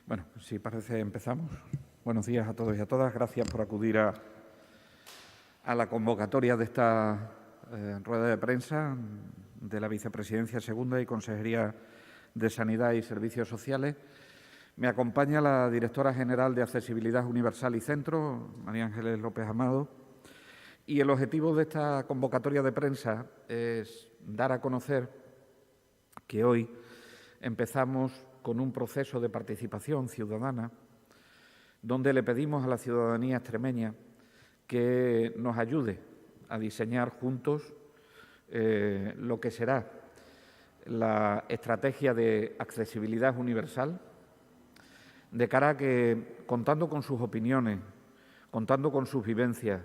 Bueno, si parece, empezamos. Buenos días a todos y a todas. Gracias por acudir a la convocatoria de esta rueda de prensa de la Vicepresidencia Segunda y Consejería de Sanidad y Servicios Sociales. Me acompaña la Directora General de Accesibilidad Universal y Centro, María Ángeles López Amado, y el objetivo de esta convocatoria de prensa es dar a conocer que hoy empezamos con un proceso de participación ciudadana donde le pedimos a la ciudadanía extremeña que nos ayude a diseñar juntos lo que será la estrategia de accesibilidad universal, de cara a que, contando con sus opiniones, contando con sus vivencias,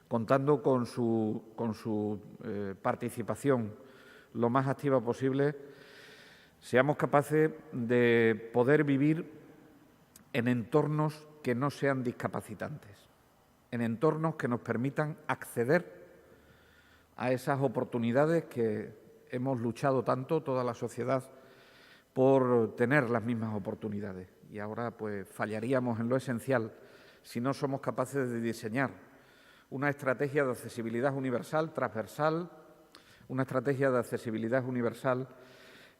contando con su participación lo más activa posible, seamos capaces de poder vivir en entornos que no sean discapacitantes, en entornos que nos permitan acceder a esas oportunidades que hemos luchado tanto toda la sociedad por tener las mismas oportunidades. Y ahora pues fallaríamos en lo esencial si no somos capaces de diseñar una estrategia de accesibilidad universal transversal, una estrategia de accesibilidad universal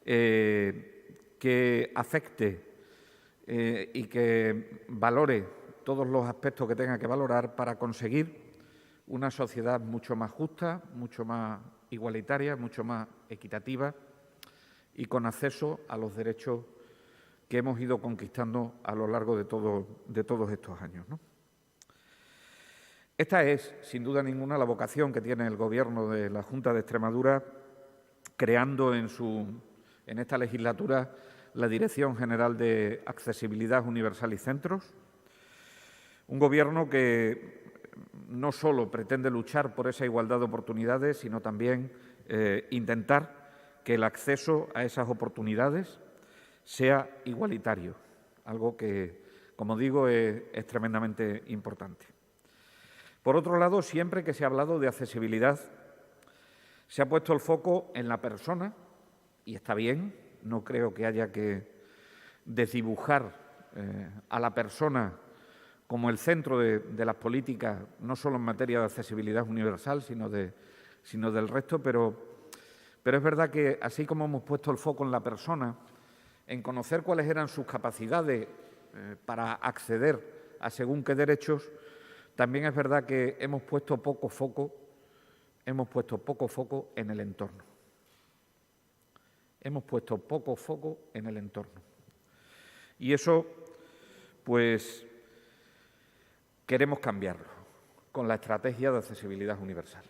que afecte y que valore todos los aspectos que tenga que valorar para conseguir una sociedad mucho más justa, mucho más igualitaria, mucho más equitativa y con acceso a los derechos que hemos ido conquistando a lo largo de todos estos años, ¿no? Esta es, sin duda ninguna, la vocación que tiene el Gobierno de la Junta de Extremadura, creando en esta legislatura la Dirección General de Accesibilidad Universal y Centros, un Gobierno que no solo pretende luchar por esa igualdad de oportunidades, sino también intentar que el acceso a esas oportunidades sea igualitario, algo que, como digo, es tremendamente importante. Por otro lado, siempre que se ha hablado de accesibilidad, se ha puesto el foco en la persona, y está bien, no creo que haya que desdibujar a la persona como el centro de las políticas, no solo en materia de accesibilidad universal, sino del resto, pero es verdad que así como hemos puesto el foco en la persona, en conocer cuáles eran sus capacidades para acceder a según qué derechos, también es verdad que hemos puesto poco foco en el entorno. Hemos puesto poco foco en el entorno. Y eso, pues, queremos cambiarlo con la estrategia de accesibilidad universal.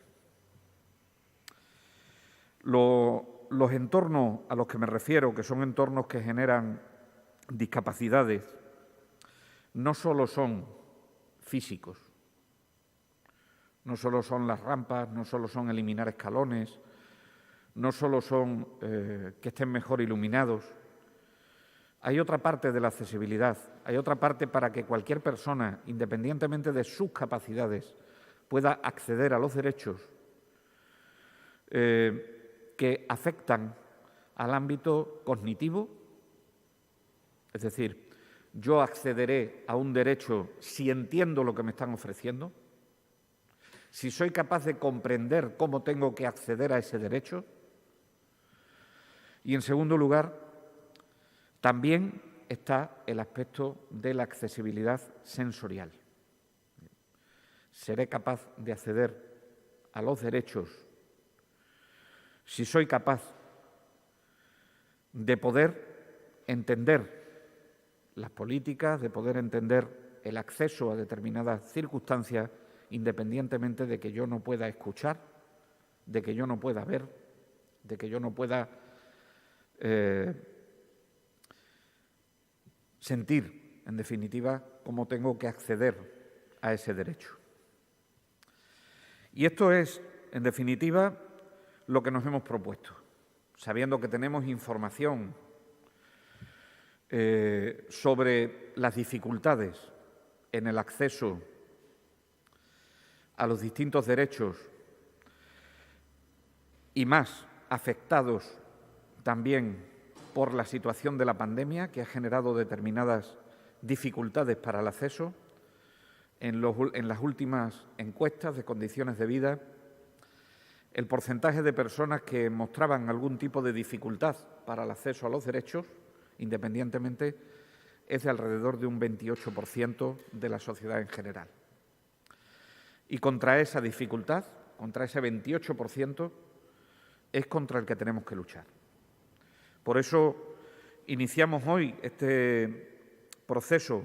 Los entornos a los que me refiero, que son entornos que generan discapacidades, no solo son físicos, no solo son las rampas, no solo son eliminar escalones, no solo son que estén mejor iluminados. Hay otra parte de la accesibilidad, hay otra parte para que cualquier persona, independientemente de sus capacidades, pueda acceder a los derechos que afectan al ámbito cognitivo. Es decir, yo accederé a un derecho si entiendo lo que me están ofreciendo, si soy capaz de comprender cómo tengo que acceder a ese derecho. Y, en segundo lugar, también está el aspecto de la accesibilidad sensorial. Seré capaz de acceder a los derechos si soy capaz de poder entender las políticas, de poder entender el acceso a determinadas circunstancias, independientemente de que yo no pueda escuchar, de que yo no pueda ver, de que yo no pueda sentir, en definitiva, cómo tengo que acceder a ese derecho. Y esto es, en definitiva, lo que nos hemos propuesto, sabiendo que tenemos información sobre las dificultades en el acceso a los distintos derechos y más afectados también por la situación de la pandemia, que ha generado determinadas dificultades para el acceso. En las últimas encuestas de condiciones de vida, el porcentaje de personas que mostraban algún tipo de dificultad para el acceso a los derechos, independientemente, es de alrededor de un 28% de la sociedad en general. Y contra esa dificultad, contra ese 28%, es contra el que tenemos que luchar. Por eso iniciamos hoy este proceso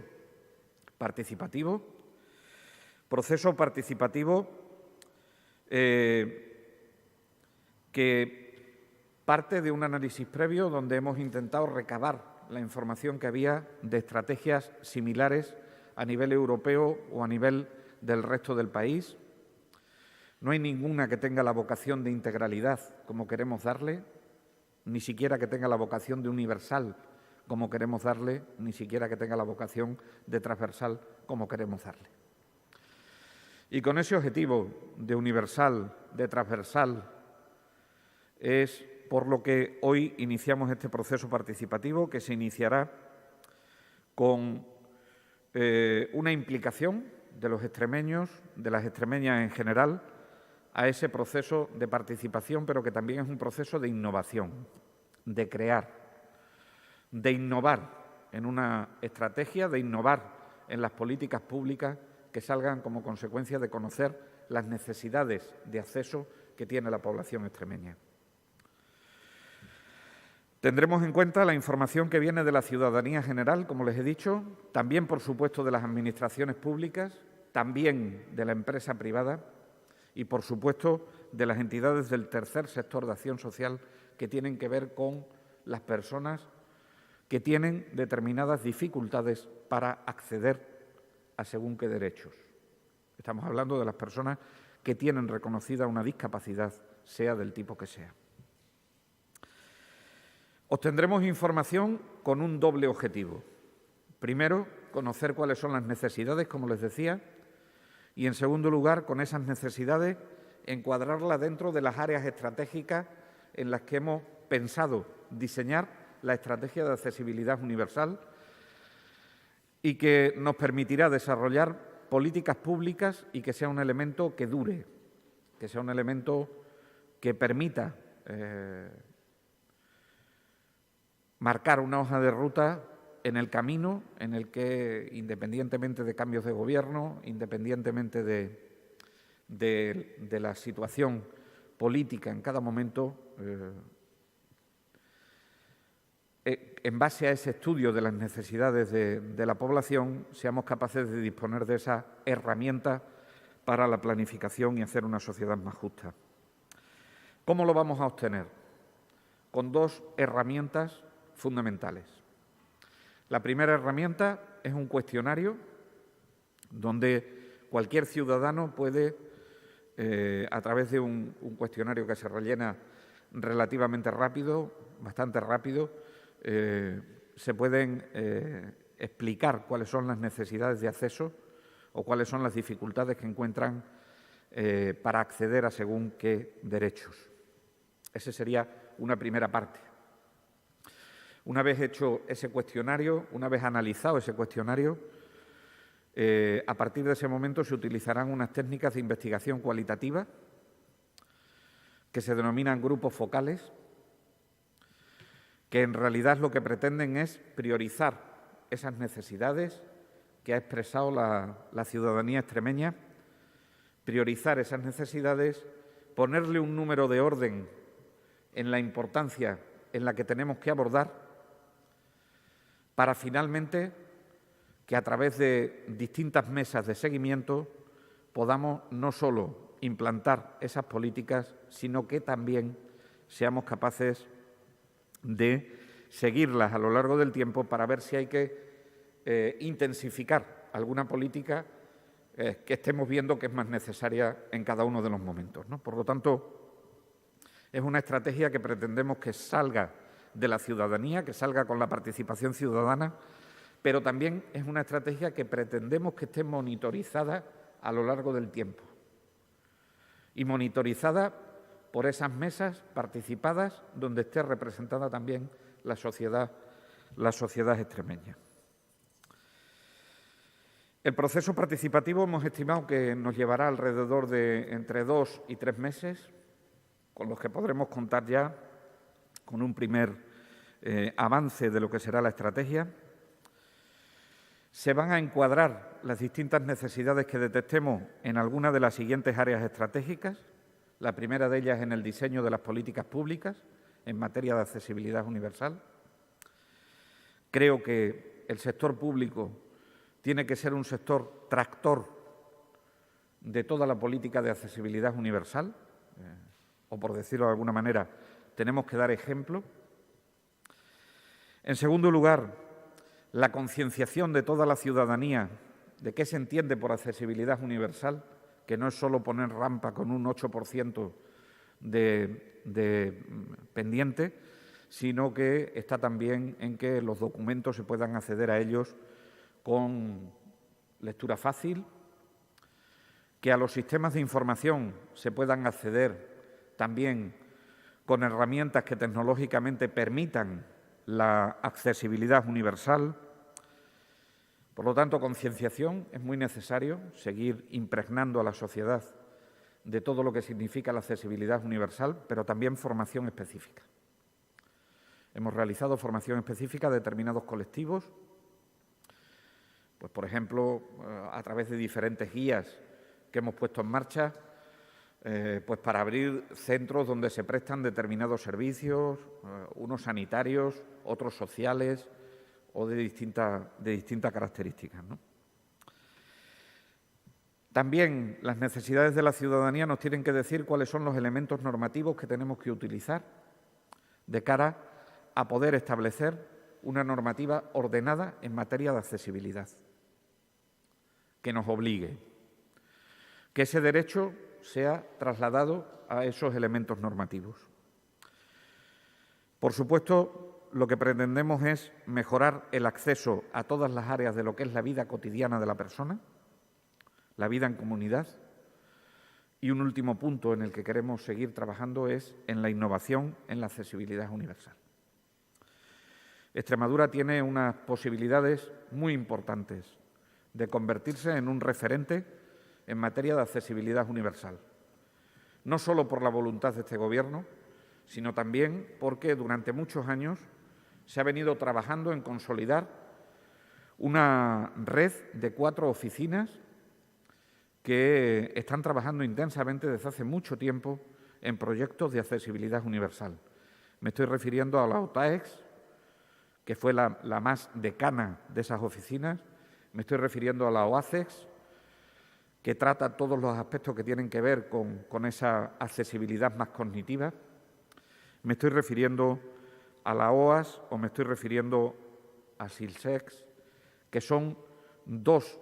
participativo que parte de un análisis previo donde hemos intentado recabar la información que había de estrategias similares a nivel europeo o a nivel del resto del país. No hay ninguna que tenga la vocación de integralidad como queremos darle, ni siquiera que tenga la vocación de universal como queremos darle, ni siquiera que tenga la vocación de transversal como queremos darle. Y con ese objetivo de universal, de transversal, es por lo que hoy iniciamos este proceso participativo que se iniciará con una implicación de los extremeños, de las extremeñas en general, a ese proceso de participación, pero que también es un proceso de innovación, de crear, de innovar en una estrategia, de innovar en las políticas públicas que salgan como consecuencia de conocer las necesidades de acceso que tiene la población extremeña. Tendremos en cuenta la información que viene de la ciudadanía general, como les he dicho, también, por supuesto, de las administraciones públicas, también de la empresa privada y, por supuesto, de las entidades del tercer sector de acción social que tienen que ver con las personas que tienen determinadas dificultades para acceder a según qué derechos. Estamos hablando de las personas que tienen reconocida una discapacidad, sea del tipo que sea. Obtendremos información con un doble objetivo. Primero, conocer cuáles son las necesidades, como les decía, y en segundo lugar, con esas necesidades, encuadrarlas dentro de las áreas estratégicas en las que hemos pensado diseñar la estrategia de accesibilidad universal y que nos permitirá desarrollar políticas públicas y que sea un elemento que dure, que sea un elemento que permita marcar una hoja de ruta en el camino en el que, independientemente de cambios de gobierno, independientemente de la situación política en cada momento, en base a ese estudio de las necesidades de la población, seamos capaces de disponer de esa herramienta para la planificación y hacer una sociedad más justa. ¿Cómo lo vamos a obtener? Con dos herramientas fundamentales. La primera herramienta es un cuestionario donde cualquier ciudadano puede, a través de un cuestionario que se rellena relativamente rápido, bastante rápido, se pueden explicar cuáles son las necesidades de acceso o cuáles son las dificultades que encuentran para acceder a según qué derechos. Esa sería una primera parte. Una vez hecho ese cuestionario, una vez analizado ese cuestionario, a partir de ese momento se utilizarán unas técnicas de investigación cualitativa que se denominan grupos focales, que en realidad lo que pretenden es priorizar esas necesidades que ha expresado la ciudadanía extremeña, priorizar esas necesidades, ponerle un número de orden en la importancia en la que tenemos que abordar para finalmente que a través de distintas mesas de seguimiento podamos no solo implantar esas políticas, sino que también seamos capaces de seguirlas a lo largo del tiempo para ver si hay que intensificar alguna política que estemos viendo que es más necesaria en cada uno de los momentos, ¿no? Por lo tanto, es una estrategia que pretendemos que salga de la ciudadanía, que salga con la participación ciudadana, pero también es una estrategia que pretendemos que esté monitorizada a lo largo del tiempo y monitorizada por esas mesas participadas donde esté representada también la sociedad extremeña. El proceso participativo hemos estimado que nos llevará alrededor de entre 2 y 3 meses, con los que podremos contar ya con un primer avance de lo que será la estrategia. Se van a encuadrar las distintas necesidades que detectemos en algunas de las siguientes áreas estratégicas. La primera de ellas en el diseño de las políticas públicas en materia de accesibilidad universal. Creo que el sector público tiene que ser un sector tractor de toda la política de accesibilidad universal, o por decirlo de alguna manera, tenemos que dar ejemplo. En segundo lugar, la concienciación de toda la ciudadanía de qué se entiende por accesibilidad universal, que no es solo poner rampa con un 8% de pendiente, sino que está también en que los documentos se puedan acceder a ellos con lectura fácil, que a los sistemas de información se puedan acceder también con herramientas que tecnológicamente permitan la accesibilidad universal. Por lo tanto, concienciación, es muy necesario seguir impregnando a la sociedad de todo lo que significa la accesibilidad universal, pero también formación específica. Hemos realizado formación específica a determinados colectivos, pues, por ejemplo, a través de diferentes guías que hemos puesto en marcha, pues para abrir centros donde se prestan determinados servicios, unos sanitarios, otros sociales o de distintas características, ¿no? También las necesidades de la ciudadanía nos tienen que decir cuáles son los elementos normativos que tenemos que utilizar de cara a poder establecer una normativa ordenada en materia de accesibilidad, que nos obligue, que ese derecho sea trasladado a esos elementos normativos. Por supuesto, lo que pretendemos es mejorar el acceso a todas las áreas de lo que es la vida cotidiana de la persona, la vida en comunidad, y un último punto en el que queremos seguir trabajando es en la innovación en la accesibilidad universal. Extremadura tiene unas posibilidades muy importantes de convertirse en un referente en materia de accesibilidad universal, no solo por la voluntad de este Gobierno, sino también porque durante muchos años se ha venido trabajando en consolidar una red de 4 oficinas que están trabajando intensamente desde hace mucho tiempo en proyectos de accesibilidad universal. Me estoy refiriendo a la OTAEX, que fue la más decana de esas oficinas. Me estoy refiriendo a la OACEX, que trata todos los aspectos que tienen que ver con esa accesibilidad más cognitiva. Me estoy refiriendo a la OAS o me estoy refiriendo a SILSEX, que son 2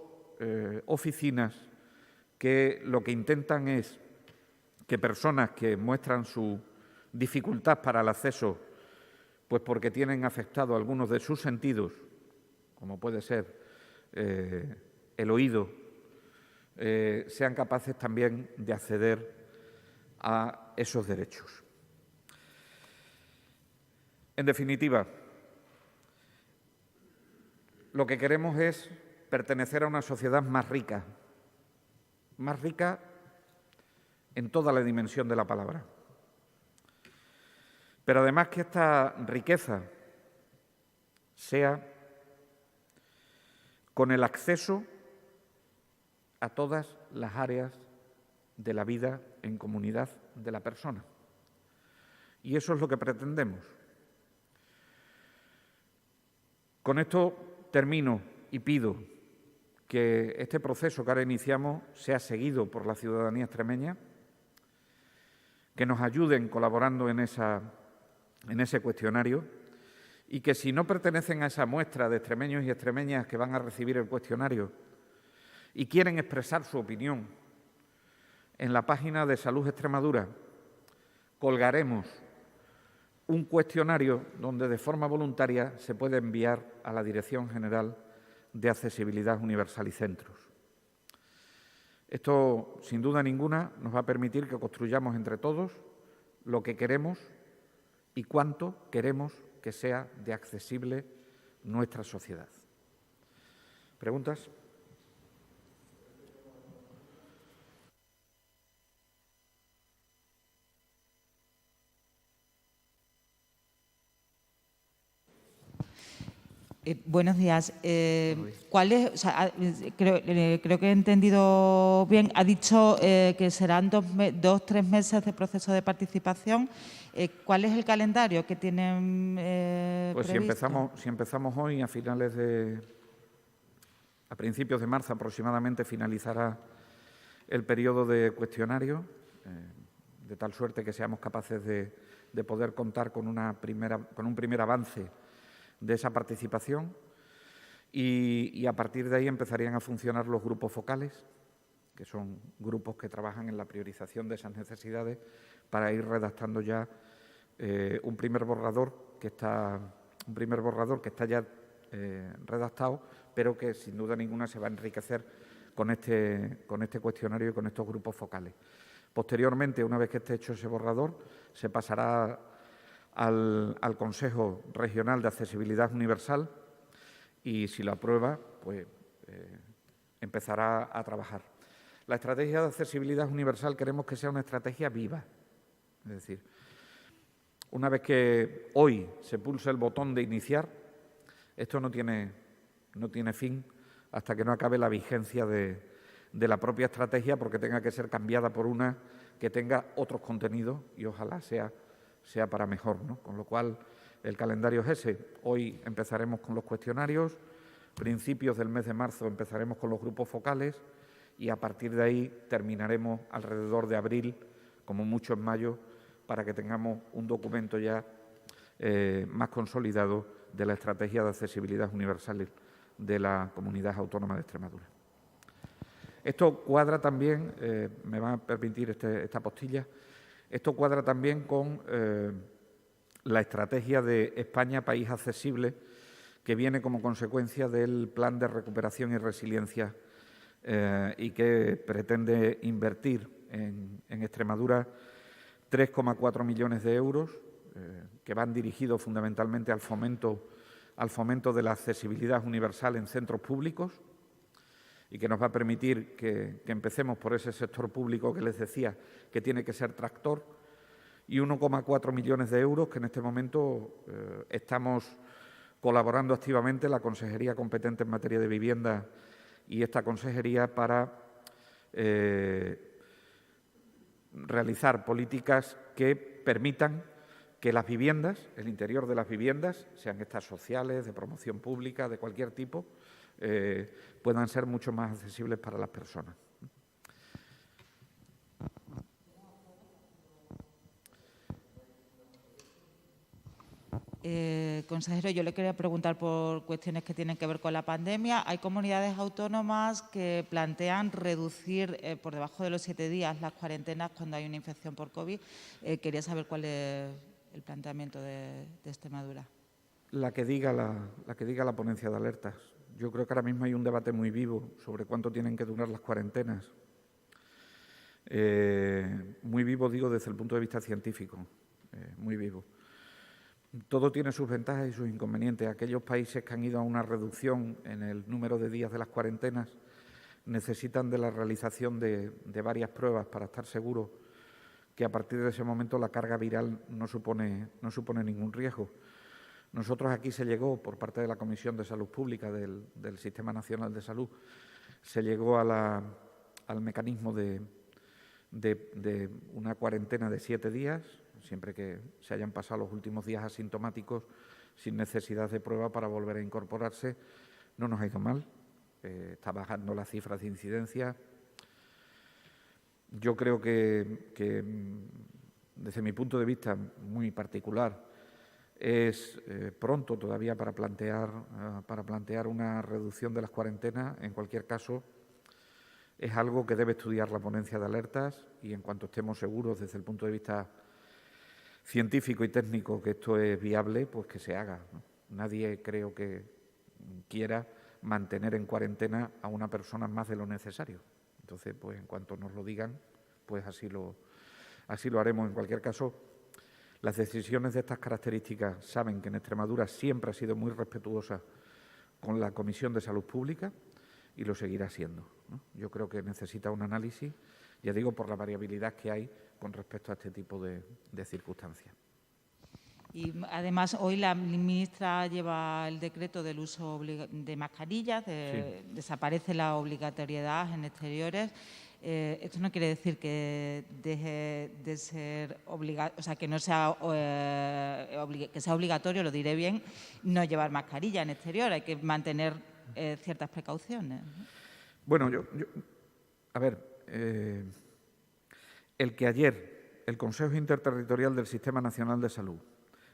oficinas que lo que intentan es que personas que muestran su dificultad para el acceso, pues porque tienen afectado algunos de sus sentidos, como puede ser el oído, sean capaces también de acceder a esos derechos. En definitiva, lo que queremos es pertenecer a una sociedad más rica en toda la dimensión de la palabra. Pero además que esta riqueza sea con el acceso a todas las áreas de la vida en comunidad de la persona. Y eso es lo que pretendemos. Con esto termino y pido que este proceso que ahora iniciamos sea seguido por la ciudadanía extremeña, que nos ayuden colaborando en ese cuestionario y que si no pertenecen a esa muestra de extremeños y extremeñas que van a recibir el cuestionario y quieren expresar su opinión, en la página de Salud Extremadura colgaremos un cuestionario donde de forma voluntaria se puede enviar a la Dirección General de Accesibilidad Universal y Centros. Esto, sin duda ninguna, nos va a permitir que construyamos entre todos lo que queremos y cuánto queremos que sea de accesible nuestra sociedad. ¿Preguntas? Buenos días. Creo que he entendido bien. Ha dicho que serán 2-3 meses de proceso de participación. ¿Cuál es el calendario que tienen pues previsto? Si empezamos hoy, a principios de marzo aproximadamente, finalizará el periodo de cuestionario, de tal suerte que seamos capaces de poder contar con un primer avance de esa participación y a partir de ahí empezarían a funcionar los grupos focales, que son grupos que trabajan en la priorización de esas necesidades para ir redactando ya un primer borrador que está ya redactado, pero que sin duda ninguna se va a enriquecer con este cuestionario y con estos grupos focales. Posteriormente, una vez que esté hecho ese borrador, se pasará al Consejo Regional de Accesibilidad Universal y, si lo aprueba, pues empezará a trabajar. La estrategia de accesibilidad universal queremos que sea una estrategia viva. Es decir, una vez que hoy se pulse el botón de iniciar, esto no tiene fin hasta que no acabe la vigencia de la propia estrategia, porque tenga que ser cambiada por una que tenga otros contenidos y ojalá sea para mejor, ¿no? Con lo cual, el calendario es ese. Hoy empezaremos con los cuestionarios, principios del mes de marzo empezaremos con los grupos focales y a partir de ahí terminaremos alrededor de abril, como mucho en mayo, para que tengamos un documento ya más consolidado de la estrategia de accesibilidad universal de la Comunidad Autónoma de Extremadura. Esto cuadra también, me va a permitir esta postilla, esto cuadra también con la estrategia de España País Accesible, que viene como consecuencia del Plan de Recuperación y Resiliencia y que pretende invertir en Extremadura 3,4 millones de euros, que van dirigidos fundamentalmente al fomento de la accesibilidad universal en centros públicos y que nos va a permitir que empecemos por ese sector público que les decía que tiene que ser tractor, y 1,4 millones de euros que en este momento estamos colaborando activamente la Consejería competente en materia de vivienda y esta consejería para realizar políticas que permitan que las viviendas, el interior de las viviendas, sean estas sociales, de promoción pública, de cualquier tipo, puedan ser mucho más accesibles para las personas. Consejero, yo le quería preguntar por cuestiones que tienen que ver con la pandemia. Hay comunidades autónomas que plantean reducir por debajo de los 7 días las cuarentenas cuando hay una infección por COVID. Quería saber cuál es el planteamiento de Extremadura. La que diga la ponencia de alertas. Yo creo que ahora mismo hay un debate muy vivo sobre cuánto tienen que durar las cuarentenas. Muy vivo, digo, desde el punto de vista científico, muy vivo. Todo tiene sus ventajas y sus inconvenientes. Aquellos países que han ido a una reducción en el número de días de las cuarentenas necesitan de la realización de varias pruebas para estar seguros que a partir de ese momento la carga viral no supone ningún riesgo. Nosotros aquí se llegó, por parte de la Comisión de Salud Pública del Sistema Nacional de Salud, se llegó al mecanismo de una cuarentena de 7 días, siempre que se hayan pasado los últimos días asintomáticos, sin necesidad de prueba para volver a incorporarse. No nos ha ido mal, está bajando las cifras de incidencia. Yo creo que desde mi punto de vista muy particular, es pronto todavía para plantear una reducción de las cuarentenas. En cualquier caso, es algo que debe estudiar la ponencia de alertas y en cuanto estemos seguros desde el punto de vista científico y técnico que esto es viable, pues que se haga, ¿no? Nadie creo que quiera mantener en cuarentena a una persona más de lo necesario. Entonces, pues en cuanto nos lo digan, pues así lo haremos. En cualquier caso, Las decisiones de estas características saben que en Extremadura siempre ha sido muy respetuosa con la Comisión de Salud Pública y lo seguirá siendo, ¿no? Yo creo que necesita un análisis, ya digo, por la variabilidad que hay con respecto a este tipo de circunstancias. Y además, hoy la ministra lleva el decreto del uso de mascarillas, Sí. desaparece la obligatoriedad en exteriores. Esto no quiere decir que deje de ser obligatorio, o sea, que no sea que sea obligatorio, lo diré bien, no llevar mascarilla en exterior. Hay que mantener ciertas precauciones, ¿no? Bueno, a ver, el que ayer el Consejo Interterritorial del Sistema Nacional de Salud,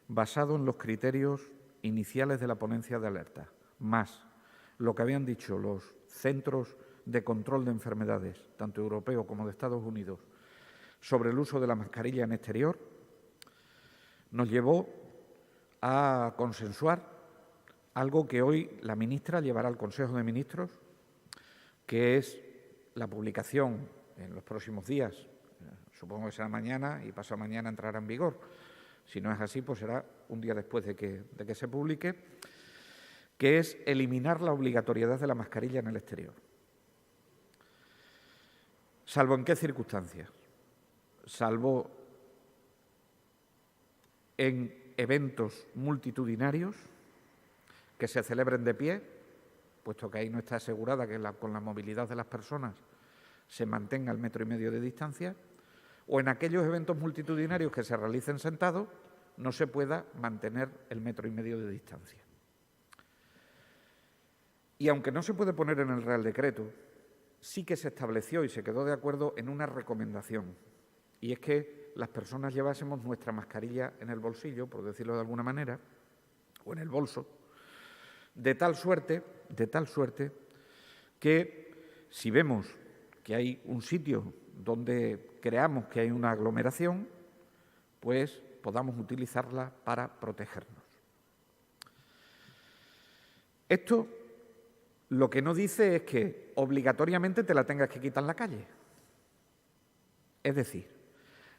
basado en los criterios iniciales de la ponencia de alerta, más lo que habían dicho los centros de control de enfermedades, tanto europeos como de Estados Unidos, sobre el uso de la mascarilla en exterior, nos llevó a consensuar algo que hoy la ministra llevará al Consejo de Ministros, que es la publicación en los próximos días, supongo que será mañana y pasado mañana entrará en vigor. Si no es así, pues será un día después de que se publique, que es eliminar la obligatoriedad de la mascarilla en el exterior. ¿Salvo en qué circunstancias? Salvo en eventos multitudinarios que se celebren de pie, puesto que ahí no está asegurada que con la movilidad de las personas se mantenga el 1,5 metros de distancia, o en aquellos eventos multitudinarios que se realicen sentados no se pueda mantener el 1,5 metros de distancia. Y aunque no se puede poner en el Real Decreto, sí que se estableció y se quedó de acuerdo en una recomendación, y es que las personas llevásemos nuestra mascarilla en el bolsillo, por decirlo de alguna manera, o en el bolso, de tal suerte que si vemos que hay un sitio donde creamos que hay una aglomeración, pues podamos utilizarla para protegernos. Esto lo que no dice es que obligatoriamente te la tengas que quitar en la calle. Es decir,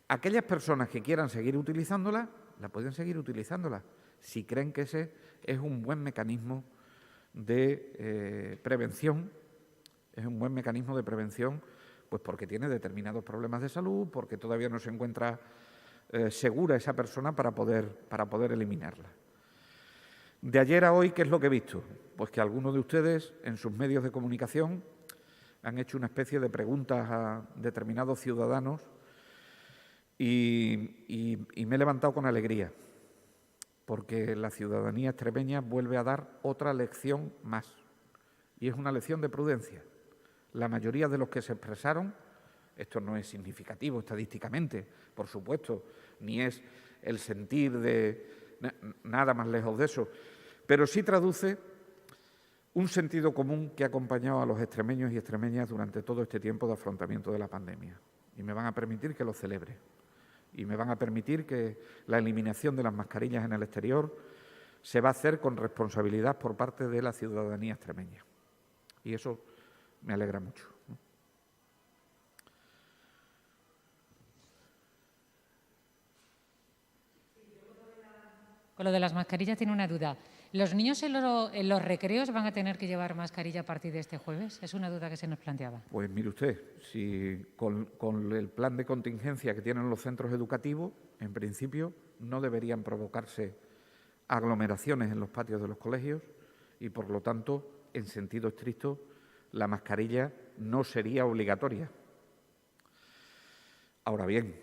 aquellas personas que quieran seguir utilizándola, la pueden seguir utilizándola, si creen que ese es un buen mecanismo de prevención, pues porque tiene determinados problemas de salud, porque todavía no se encuentra segura esa persona para poder eliminarla. De ayer a hoy, ¿qué es lo que he visto? Pues que algunos de ustedes en sus medios de comunicación han hecho una especie de preguntas a determinados ciudadanos y me he levantado con alegría, porque la ciudadanía extremeña vuelve a dar otra lección más, y es una lección de prudencia. La mayoría de los que se expresaron, esto no es significativo estadísticamente, por supuesto, ni es el sentir de nada más lejos de eso, pero sí traduce un sentido común que ha acompañado a los extremeños y extremeñas durante todo este tiempo de afrontamiento de la pandemia. Y me van a permitir que lo celebre. Y me van a permitir que la eliminación de las mascarillas en el exterior se va a hacer con responsabilidad por parte de la ciudadanía extremeña. Y eso me alegra mucho. Con lo de las mascarillas tiene una duda. ¿Los niños en los recreos van a tener que llevar mascarilla a partir de este jueves? Es una duda que se nos planteaba. Pues mire usted, si con el plan de contingencia que tienen los centros educativos, en principio no deberían provocarse aglomeraciones en los patios de los colegios y, por lo tanto, en sentido estricto, la mascarilla no sería obligatoria. Ahora bien,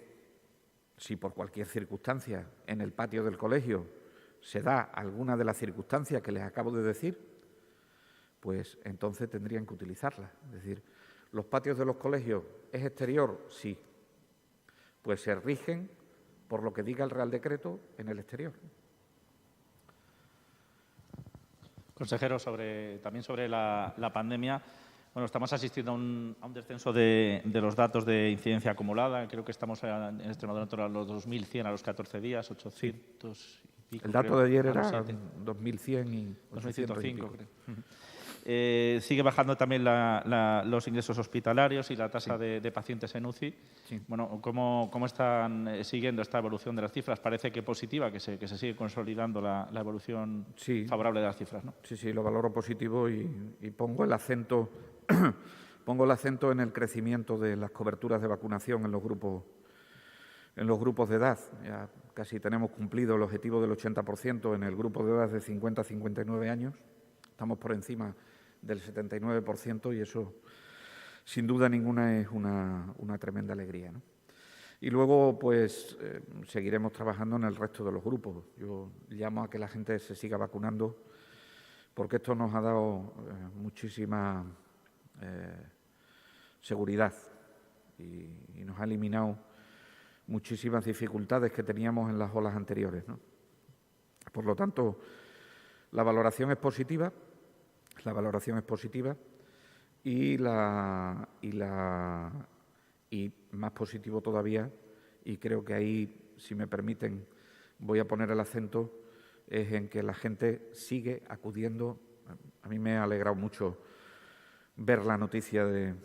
si por cualquier circunstancia en el patio del colegio se da alguna de las circunstancias que les acabo de decir, pues entonces tendrían que utilizarla. Es decir, ¿los patios de los colegios es exterior? Sí. Pues se rigen por lo que diga el Real Decreto en el exterior. Consejero, también sobre la pandemia, bueno, estamos asistiendo a un descenso de los datos de incidencia acumulada. Creo que estamos en Extremadura en torno a los 2.100 a los 14 días, 800 y pico. El dato creo, de ayer era 2.100 2.100 y 2.105, creo. Sigue bajando también los ingresos hospitalarios y la tasa de pacientes en UCI. Sí. Bueno, ¿cómo están siguiendo esta evolución de las cifras? Parece que positiva, que se sigue consolidando la evolución favorable de las cifras, ¿no? Sí, lo valoro positivo y pongo el acento pongo el acento en el crecimiento de las coberturas de vacunación en los grupos de edad. Ya casi tenemos cumplido el objetivo del 80% en el grupo de edad de 50 a 59 años. Estamos por encima del 79% y eso, sin duda ninguna, es una tremenda alegría, ¿no? Y luego, pues, seguiremos trabajando en el resto de los grupos. Yo llamo a que la gente se siga vacunando porque esto nos ha dado muchísima seguridad y nos ha eliminado muchísimas dificultades que teníamos en las olas anteriores, ¿no? Por lo tanto, la valoración es positiva y más positivo todavía, y creo que ahí, si me permiten, voy a poner el acento, es en que la gente sigue acudiendo. A mí me ha alegrado mucho ver la noticia de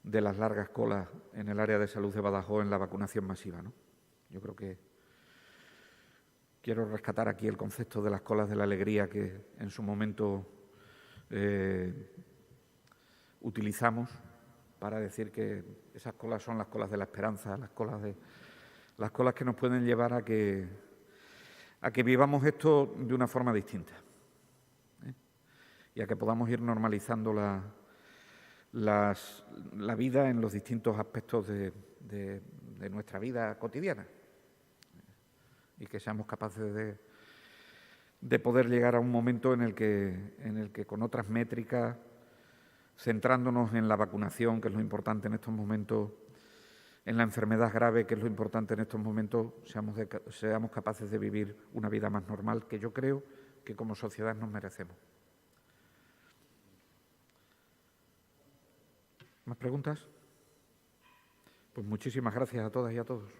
las largas colas en el área de salud de Badajoz en la vacunación masiva, ¿no? Yo creo que quiero rescatar aquí el concepto de las colas de la alegría que en su momento utilizamos para decir que esas colas son las colas de la esperanza, las colas que nos pueden llevar a que vivamos esto de una forma distinta, ¿eh? Y a que podamos ir normalizando la vida en los distintos aspectos de nuestra vida cotidiana y que seamos capaces de poder llegar a un momento en el que con otras métricas, centrándonos en la vacunación, que es lo importante en estos momentos, en la enfermedad grave, que es lo importante en estos momentos, seamos capaces de vivir una vida más normal, que yo creo que como sociedad nos merecemos. ¿Más preguntas? Pues muchísimas gracias a todas y a todos.